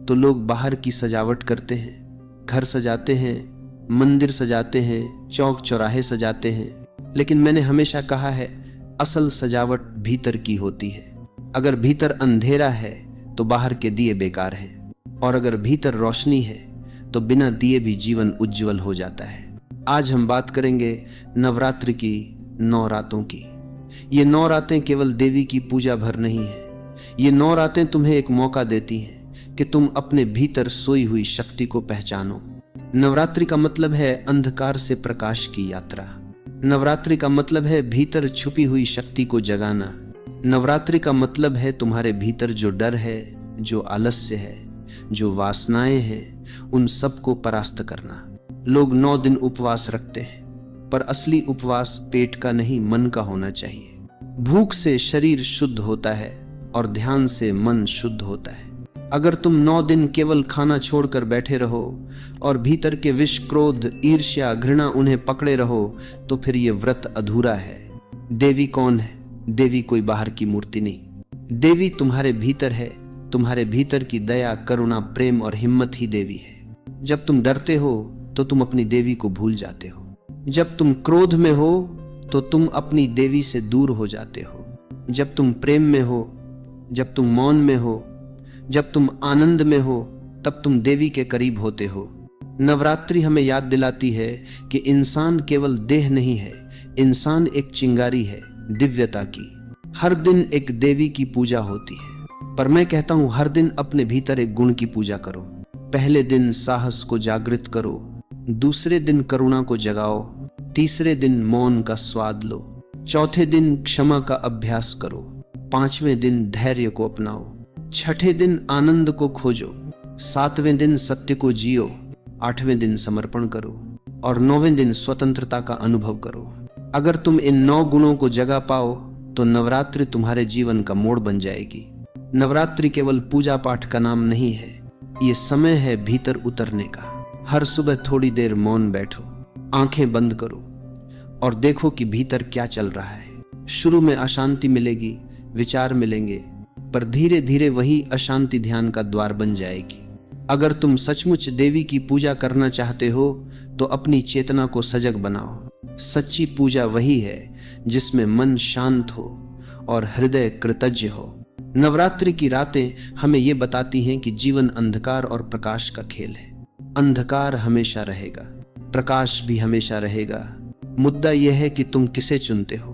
तो लोग बाहर की सजावट करते हैं, घर सजाते हैं, मंदिर सजाते हैं, चौक चौराहे सजाते हैं। लेकिन मैंने हमेशा कहा है, असल सजावट भीतर की होती है। अगर भीतर अंधेरा है तो बाहर के दिए बेकार हैं, और अगर भीतर रोशनी है तो बिना दिए भी जीवन उज्जवल हो जाता है। आज हम बात करेंगे नवरात्रि की 9 रातों की। ये 9 रातें केवल देवी की पूजा भर नहीं है। ये 9 रातें तुम्हें एक मौका देती हैं कि तुम अपने भीतर सोई हुई शक्ति को पहचानो। नवरात्रि का मतलब है अंधकार से प्रकाश की यात्रा। नवरात्रि का मतलब है भीतर छुपी हुई शक्ति को जगाना। नवरात्रि का मतलब है तुम्हारे भीतर जो डर है, जो आलस्य है, जो वासनाएं हैं, उन सब को परास्त करना। लोग 9 दिन उपवास रखते हैं, पर असली उपवास पेट का नहीं, मन का होना चाहिए। भूख से शरीर शुद्ध होता है और ध्यान से मन शुद्ध होता है। अगर तुम 9 दिन केवल खाना छोड़कर बैठे रहो और भीतर के विष, क्रोध, ईर्ष्या, घृणा उन्हें पकड़े रहो, तो फिर ये व्रत अधूरा है। देवी कौन है? देवी कोई बाहर की मूर्ति नहीं। देवी तुम्हारे भीतर है। तुम्हारे भीतर की दया, करुणा, प्रेम और हिम्मत ही देवी है। जब तुम डरते हो तो तुम अपनी देवी को भूल जाते हो। जब तुम क्रोध में हो तो तुम अपनी देवी से दूर हो जाते हो। जब तुम प्रेम में हो, जब तुम मौन में हो, जब तुम आनंद में हो, तब तुम देवी के करीब होते हो। नवरात्रि हमें याद दिलाती है कि इंसान केवल देह नहीं है, इंसान एक चिंगारी है दिव्यता की। हर दिन एक देवी की पूजा होती है, पर मैं कहता हूं हर दिन अपने भीतर एक गुण की पूजा करो। पहले दिन साहस को जागृत करो, दूसरे दिन करुणा को जगाओ, तीसरे दिन मौन का स्वाद लो, चौथे दिन क्षमा का अभ्यास करो, 5वें दिन धैर्य को अपनाओ, 6ठे दिन आनंद को खोजो, 7वें दिन सत्य को जियो, 8वें दिन समर्पण करो और 9वें दिन स्वतंत्रता का अनुभव करो। अगर तुम इन 9 गुणों को जगा पाओ तो नवरात्रि तुम्हारे जीवन का मोड़ बन जाएगी। नवरात्रि केवल पूजा पाठ का नाम नहीं है, ये समय है भीतर उतरने का। हर सुबह थोड़ी देर मौन बैठो, आंखें बंद करो और देखो कि भीतर क्या चल रहा है। शुरू में अशांति मिलेगी, विचार मिलेंगे, पर धीरे धीरे वही अशांति ध्यान का द्वार बन जाएगी। अगर तुम सचमुच देवी की पूजा करना चाहते हो तो अपनी चेतना को सजग बनाओ। सच्ची पूजा वही है जिसमें मन शांत हो और हृदय कृतज्ञ हो। नवरात्रि की रातें हमें ये बताती हैं कि जीवन अंधकार और प्रकाश का खेल है। अंधकार हमेशा रहेगा, प्रकाश भी हमेशा रहेगा। मुद्दा यह है कि तुम किसे चुनते हो।